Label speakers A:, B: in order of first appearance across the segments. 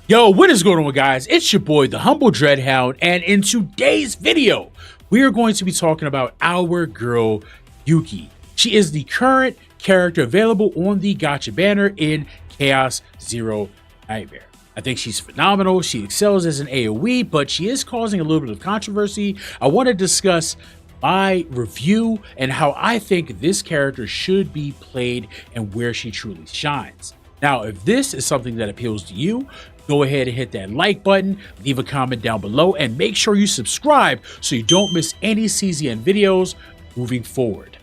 A: Yo, what is going on, guys? It's your boy, the Humble Dreadhound, and in today's video, we are going to be talking about our girl, Yuki. She is the current character available on the Gacha banner in Chaos Zero Nightmare. I think she's phenomenal. She excels as an AoE, but she is causing a little bit of controversy. I want to discuss my review and how I think this character should be played and where she truly shines. Now, if this is something that appeals to you, go ahead and hit that like button, leave a comment down below, and make sure you subscribe so you don't miss any CZN videos moving forward.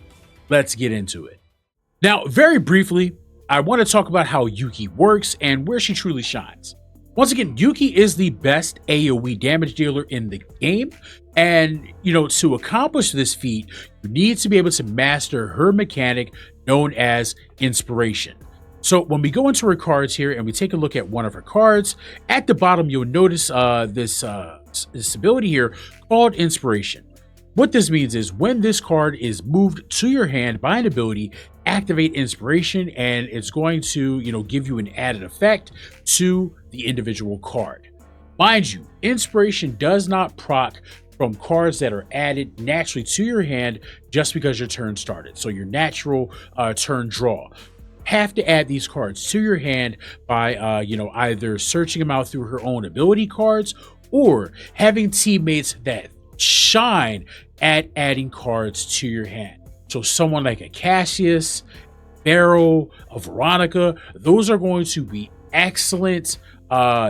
A: Let's get into it. Now, very briefly, I want to talk about how Yuki works and where she truly shines. Once again, Yuki is the best AoE damage dealer in the game, and to accomplish this feat, you need to be able to master her mechanic known as Inspiration. So when we go into her cards here and we take a look at one of her cards, at the bottom you'll notice this ability here called Inspiration. What this means is when this card is moved to your hand by an ability, activate Inspiration, and it's going to give you an added effect to the individual card. Mind you, Inspiration does not proc from cards that are added naturally to your hand just because your turn started. So your natural turn draw. Have to add these cards to your hand by either searching them out through her own ability cards or having teammates that shine at adding cards to your hand. So someone like a Cassius, Beryl, a Veronica, those are going to be excellent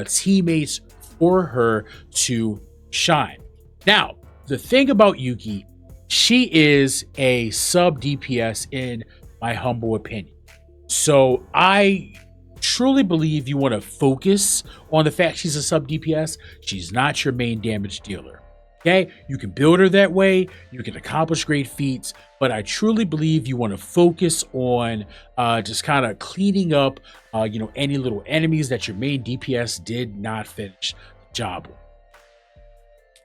A: teammates for her to shine. Now, the thing about Yuki, she is a sub DPS in my humble opinion. So I truly believe you want to focus on the fact she's a sub DPS. She's not your main damage dealer. Okay, you can build her that way. You can accomplish great feats, but I truly believe you want to focus on just kind of cleaning up, any little enemies that your main DPS did not finish the job on.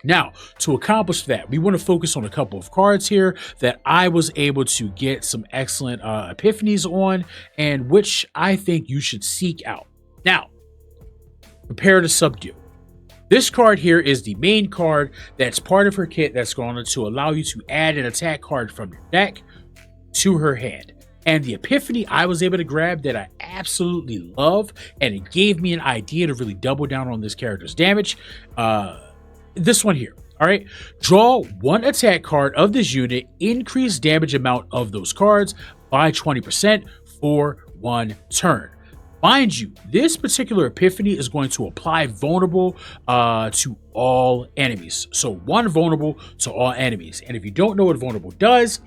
A: Now, to accomplish that, we want to focus on a couple of cards here that I was able to get some excellent epiphanies on, and which I think you should seek out. Now, prepare to subdue. This card here is the main card that's part of her kit that's going to allow you to add an attack card from your deck to her hand. And the epiphany I was able to grab that I absolutely love, and it gave me an idea to really double down on this character's damage, this one here. All right, draw one attack card of this unit, increase damage amount of those cards by 20% for one turn. Mind you, this particular epiphany is going to apply vulnerable to all enemies. So one vulnerable to all enemies. And if you don't know what vulnerable does,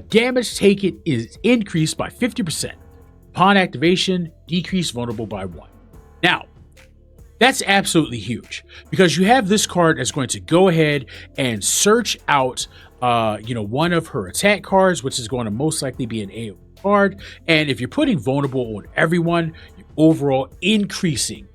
A: damage taken is increased by 50%. Upon activation, decrease vulnerable by 1. Now, that's absolutely huge because you have this card that's going to go ahead and search out, one of her attack cards, which is going to most likely be an AoE card. And if you're putting vulnerable on everyone, you're overall increasing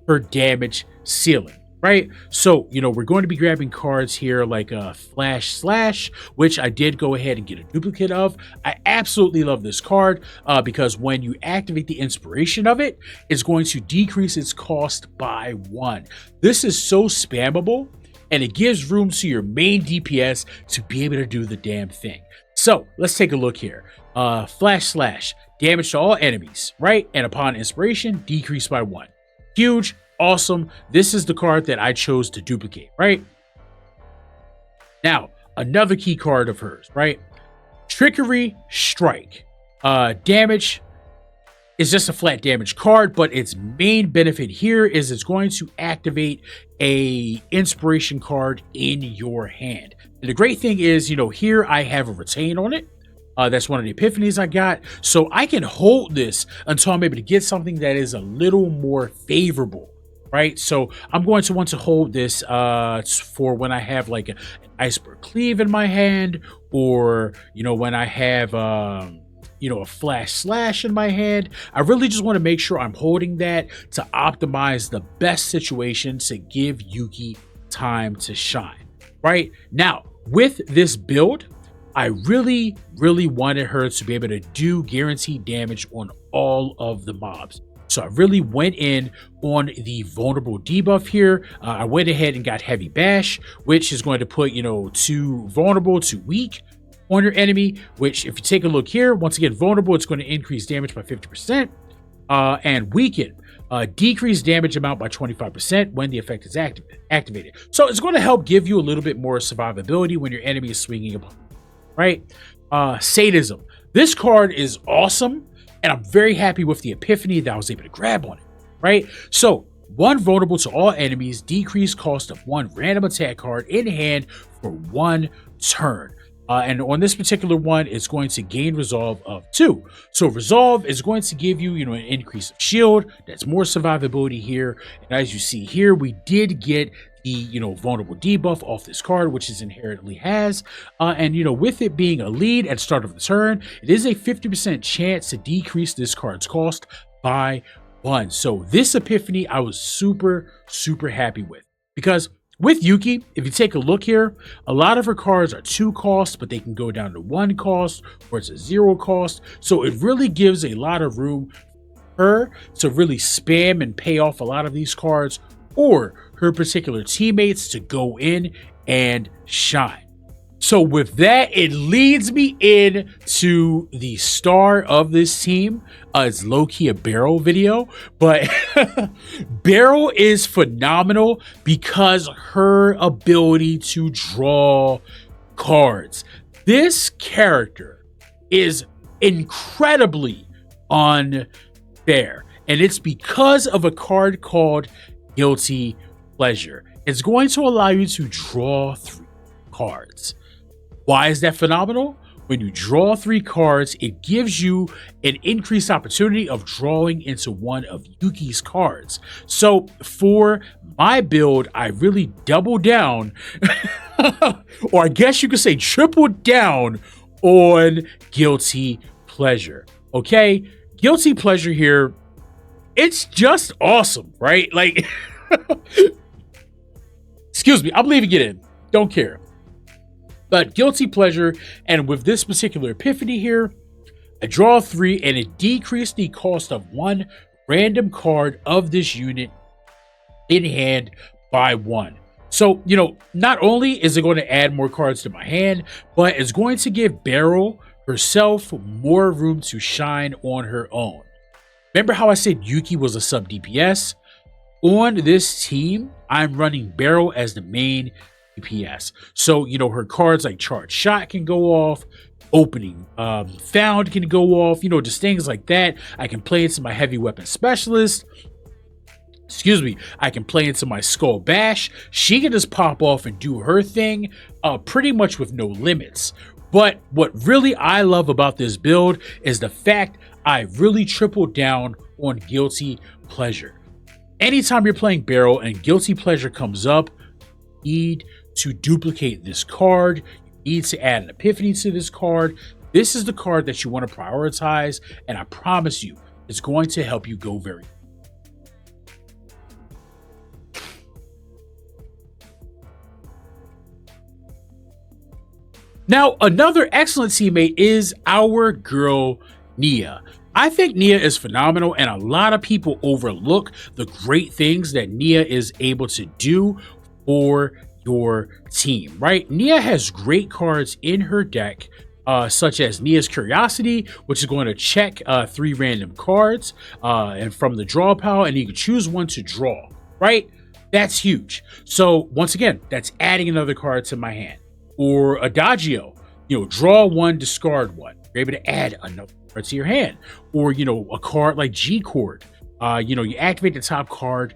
A: her damage ceiling, right? So, we're going to be grabbing cards here like Flash Slash, which I did go ahead and get a duplicate of. I absolutely love this card because when you activate the inspiration of it, it's going to decrease its cost by 1. This is so spammable, and it gives room to your main DPS to be able to do the damn thing. So let's take a look here. Flash Slash, damage to all enemies, right? And upon inspiration, decrease by 1. Huge. Awesome. This is the card that I chose to duplicate, right? Now, another key card of hers, right? Trickery Strike. Damage is just a flat damage card, but its main benefit here is it's going to activate a inspiration card in your hand. And the great thing is, here I have a retain on it. That's one of the epiphanies I got. So I can hold this until I'm able to get something that is a little more favorable. Right, so I'm going to want to hold this for when I have like an iceberg cleave in my hand, or when I have a Flash Slash in my hand. I really just want to make sure I'm holding that to optimize the best situation to give Yuki time to shine. Right now, with this build, I really wanted her to be able to do guaranteed damage on all of the mobs. So I really went in on the vulnerable debuff here. I went ahead and got heavy bash, which is going to put, 2 vulnerable to weak on your enemy, which if you take a look here, once again, vulnerable, it's going to increase damage by 50%, and weaken, decrease damage amount by 25% when the effect is activated. So it's going to help give you a little bit more survivability when your enemy is swinging upon you, right? Sadism. This card is awesome, and I'm very happy with the epiphany that I was able to grab on it, right? So 1 vulnerable to all enemies, decrease cost of 1 random attack card in hand for 1 turn. And on this particular one, it's going to gain resolve of 2. So resolve is going to give you, an increase of shield. That's more survivability here. And as you see here, we did get the, vulnerable debuff off this card, which it inherently has. And, with it being a lead at start of the turn, it is a 50% chance to decrease this card's cost by 1. So this epiphany, I was super, super happy with, because with Yuki, if you take a look here, a lot of her cards are 2 costs, but they can go down to 1 cost, or it's a 0 cost. So it really gives a lot of room for her to really spam and pay off a lot of these cards, or her particular teammates to go in and shine. So with that, it leads me in to the star of this team. It's low-key a Beryl video, but Beryl is phenomenal because her ability to draw cards. This character is incredibly unfair, and it's because of a card called Guilty Pleasure. It's going to allow you to draw 3 cards. Why is that phenomenal? When you draw 3 cards, it gives you an increased opportunity of drawing into one of Yuki's cards. So for my build, I really doubled down, or I guess you could say tripled down on Guilty Pleasure. Okay? Guilty Pleasure here, it's just awesome, right? Like, excuse me, I'm leaving it in. Don't care. But Guilty Pleasure, and with this particular epiphany here, I draw 3 and it decreased the cost of 1 random card of this unit in hand by 1. So, not only is it going to add more cards to my hand, but it's going to give Beryl herself more room to shine on her own. Remember how I said Yuki was a sub DPS? On this team, I'm running Beryl as the main DPS. So, her cards like Charged Shot can go off, Opening Found can go off, just things like that. I can play into my Heavy Weapon Specialist. Excuse me, I can play into my Skull Bash. She can just pop off and do her thing pretty much with no limits. But what really I love about this build is the fact I really tripled down on Guilty Pleasure. Anytime you're playing Beryl and Guilty Pleasure comes up, you need to duplicate this card. You need to add an epiphany to this card. This is the card that you want to prioritize, and I promise you, it's going to help you go very. Now, another excellent teammate is our girl, Nia. I think Nia is phenomenal, and a lot of people overlook the great things that Nia is able to do for your team, right? Nia has great cards in her deck, such as Nia's Curiosity, which is going to check 3 random cards and from the draw pile, and you can choose one to draw, right? That's huge. So once again, that's adding another card to my hand. Or Adagio, draw 1, discard 1. You're able to add another card to your hand. Or, a card like G-Chord. You activate the top card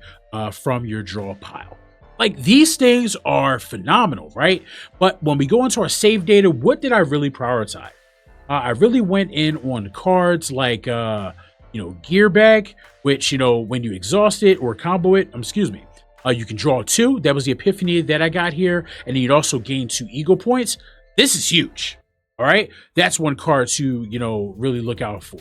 A: from your draw pile. Like, these things are phenomenal, right? But when we go into our save data, what did I really prioritize? I really went in on cards like, Gear Bag, which, when you exhaust it or combo it, you can draw 2. That was the epiphany that I got here. And then you'd also gain 2 ego points. This is huge. All right. That's one card to, really look out for.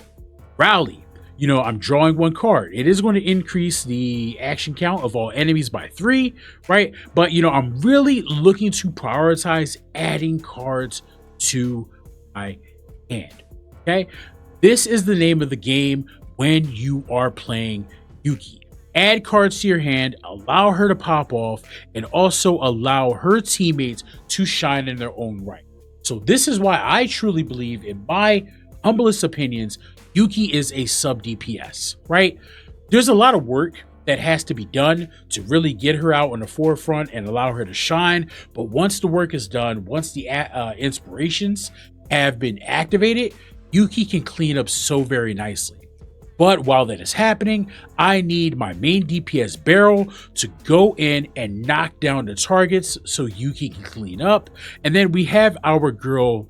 A: Rally. I'm drawing 1 card. It is going to increase the action count of all enemies by 3, right? But, I'm really looking to prioritize adding cards to my hand. Okay. This is the name of the game when you are playing Yuki. Add cards to your hand, allow her to pop off, and also allow her teammates to shine in their own right. So this is why I truly believe, in my humblest opinions, Yuki is a sub DPS, right? There's a lot of work that has to be done to really get her out on the forefront and allow her to shine. But once the work is done, once the inspirations have been activated, Yuki can clean up so very nicely. But while that is happening, I need my main DPS Barrel to go in and knock down the targets so Yuki can clean up. And then we have our girl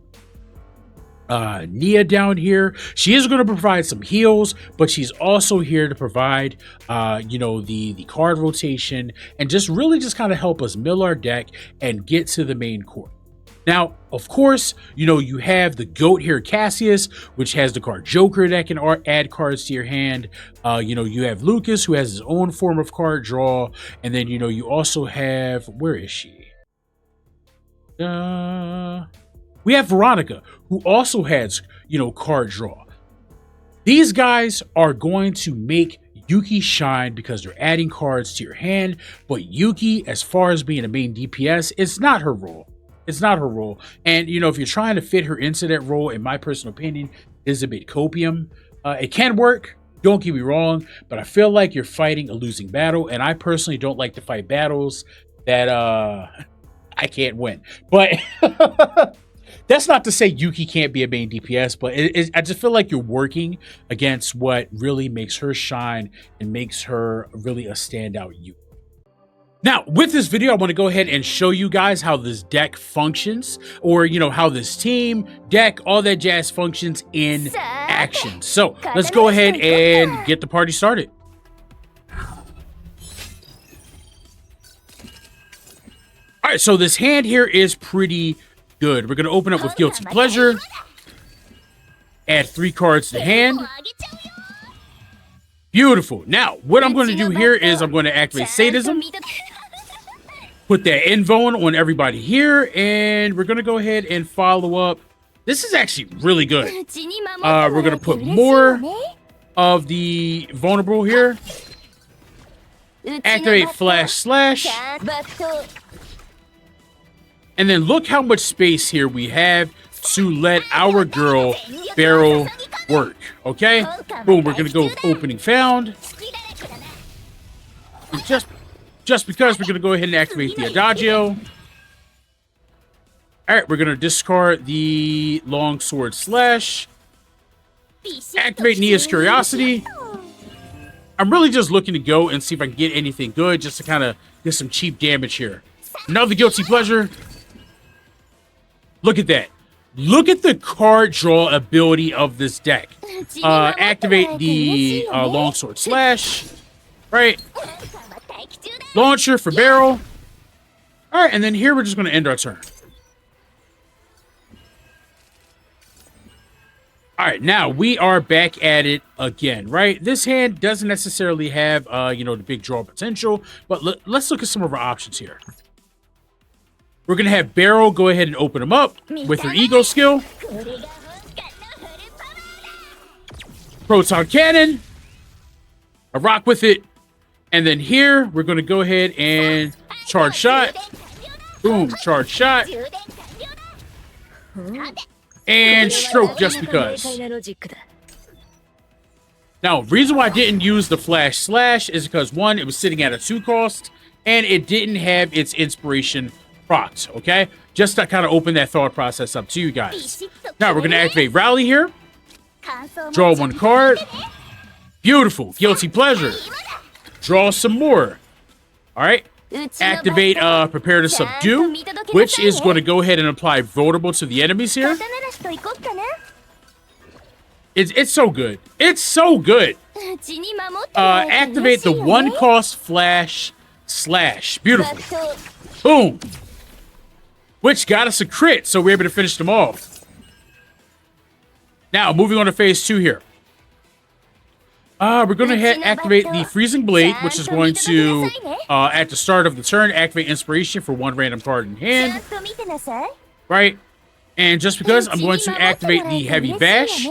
A: Nia down here. She is going to provide some heals, but she's also here to provide the card rotation and just really just kind of help us mill our deck and get to the main court. Now, of course, you have the GOAT here, Cassius, which has the card Joker that can add cards to your hand. You have Lucas, who has his own form of card draw. And then, you also have, where is she? We have Veronica, who also has, card draw. These guys are going to make Yuki shine because they're adding cards to your hand. But Yuki, as far as being a main DPS, it's not her role. It's not her role. And, if you're trying to fit her into that role, in my personal opinion, is a bit copium. It can work, don't get me wrong, but I feel like you're fighting a losing battle. And I personally don't like to fight battles that I can't win. But that's not to say Yuki can't be a main DPS, but I just feel like you're working against what really makes her shine and makes her really a standout Yuki. Now, with this video, I want to go ahead and show you guys how this deck functions, or, how this team, deck, all that jazz functions in action. So let's go ahead and get the party started. All right, so this hand here is pretty good. We're going to open up with Guilty Pleasure. Add 3 cards to hand. Beautiful. Now, what I'm going to do here is I'm going to activate Sadism. Put that Invone on everybody here. And we're going to go ahead and follow up. This is actually really good. We're going to put more of the Vulnerable here. Activate Flash Slash. And then look how much space here we have to let our girl Barrel work. Okay? Boom, we're gonna go opening found. And just because we're gonna go ahead and activate the Adagio. Alright, we're gonna discard the Longsword Slash. Activate Nia's Curiosity. I'm really just looking to go and see if I can get anything good, just to kind of get some cheap damage here. Another Guilty Pleasure. Look at that. Look at the card draw ability of this deck. Activate the Longsword Slash. Right. Launcher for Barrel. Alright, and then here we're just going to end our turn. Alright, now we are back at it again, right? This hand doesn't necessarily have, the big draw potential, but let's look at some of our options here. We're going to have Barrel go ahead and open them up with her Ego skill. Proton Cannon. A rock with it. And then here, we're going to go ahead and Charge Shot. Boom, Charge Shot. And Stroke just because. Now, reason why I didn't use the Flash Slash is because, one, it was sitting at a 2 cost, and it didn't have its inspiration procs, okay? Just to kind of open that thought process up to you guys. Now, we're going to activate Rally here. Draw 1 card. Beautiful. Guilty Pleasure. Draw some more. All right. Activate Prepare to Subdue, which is going to go ahead and apply Vulnerable to the enemies here. It's so good. It's so good. Activate the 1 cost Flash Slash. Beautiful. Boom. Which got us a crit, so we're able to finish them off. Now, moving on to phase 2 here. We're going to activate the Freezing Blade, which is going to, at the start of the turn, activate Inspiration for 1 random card in hand. Right? And just because, I'm going to activate the Heavy Bash.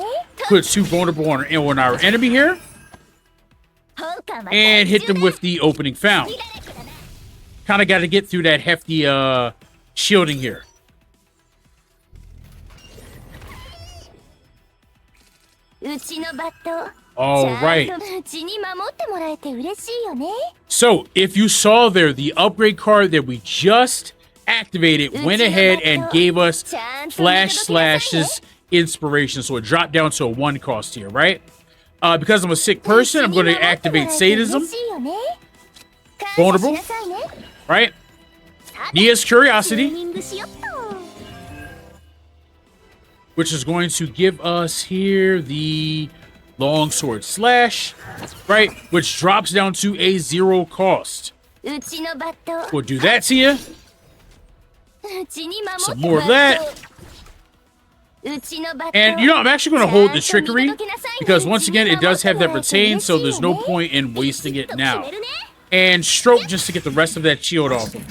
A: Put 2 Vulnerable on our enemy here. and hit them with the opening found. Kind of got to get through that hefty shielding here. All right. So, if you saw there, the upgrade card that we just activated went ahead and gave us Flash Slash's inspiration. So, it dropped down to a 1 cost here, right? Because I'm a sick person, I'm going to activate Sadism. Vulnerable. Right? Nia's Curiosity. Which is going to give us here the Longsword Slash, right? Which drops down to a 0 cost. We'll do that to you. Some more of that. And, you know, I'm actually going to hold the Trickery because, once again, it does have that retain, so there's no point in wasting it now. And Stroke just to get the rest of that shield off him.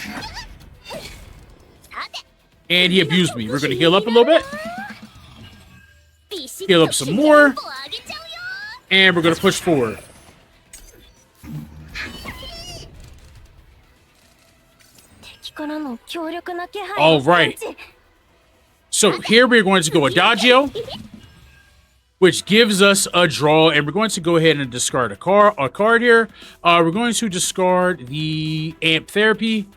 A: And he abused me. We're going to heal up a little bit. Heal up some more. And we're going to push forward. All right. So here we're going to go Adagio, which gives us a draw. And we're going to go ahead and discard a card here. We're going to discard the Amp Therapy.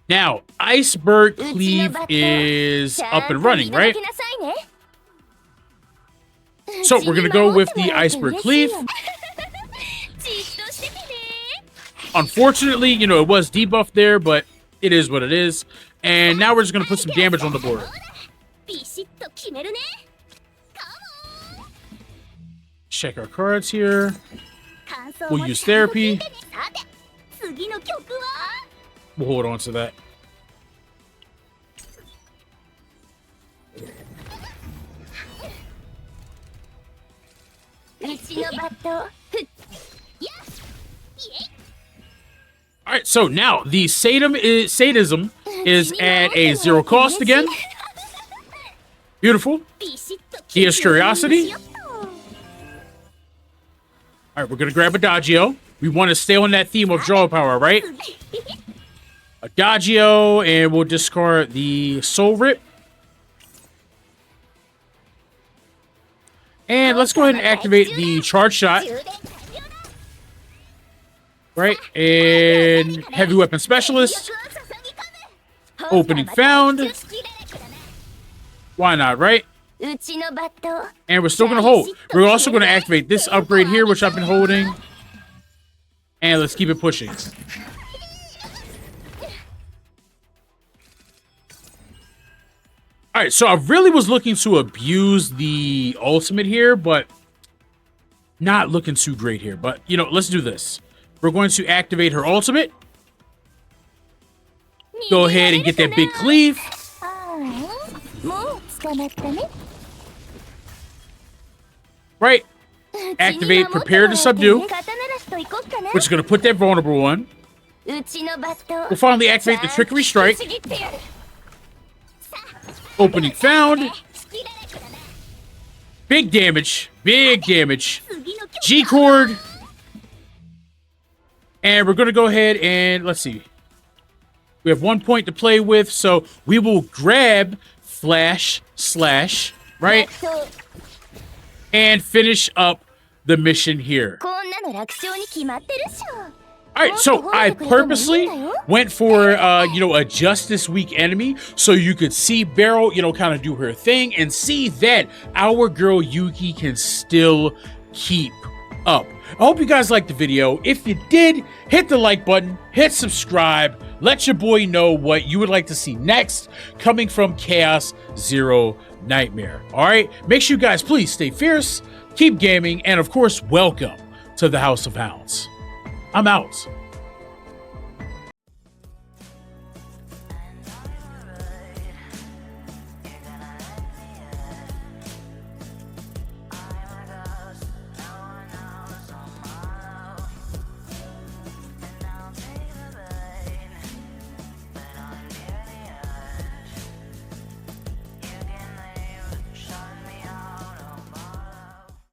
A: Now, Iceberg Cleave is up and running, right? So we're going to go with the Iceberg Cleave. Unfortunately, you know, it was debuffed there, but it is what it is. And now we're just going to put some damage on the board. Check our cards here. We'll use Therapy. We'll hold on to that. All right, so now the sadism is at a 0 cost again. Beautiful. Nia's Curiosity. All right, we're gonna grab Adagio. We want to stay on that theme of draw power, right? Adagio, and we'll discard the Soul Rip. And let's go ahead and activate the Charge Shot. Right, and Heavy Weapon Specialist. Opening found. Why not, right? And we're still going to hold. We're also going to activate this upgrade here, which I've been holding. And let's keep it pushing. All right, so I really was looking to abuse the ultimate here, but not looking too great here. But, you know, let's do this. We're going to activate her ultimate. Go ahead and get that big cleave. Right. Activate Prepare to Subdue, which is going to put that vulnerable on. We'll finally activate the Trickery Strike. Opening found. Big damage. Big damage. G-Chord. And we're going to go ahead and, let's see. We have 1 point to play with, so we will grab Flash Slash, right? And finish up the mission here. All right, so I purposely went for, you know, a Justice Week enemy so you could see Beryl, you know, kind of do her thing and see that our girl Yuki can still keep up. I hope you guys liked the video. If you did, hit the like button, hit subscribe, let your boy know what you would like to see next coming from Chaos Zero Nightmare. All right, make sure you guys please stay fierce, keep gaming, and of course, welcome to the House of Hounds. I'm out.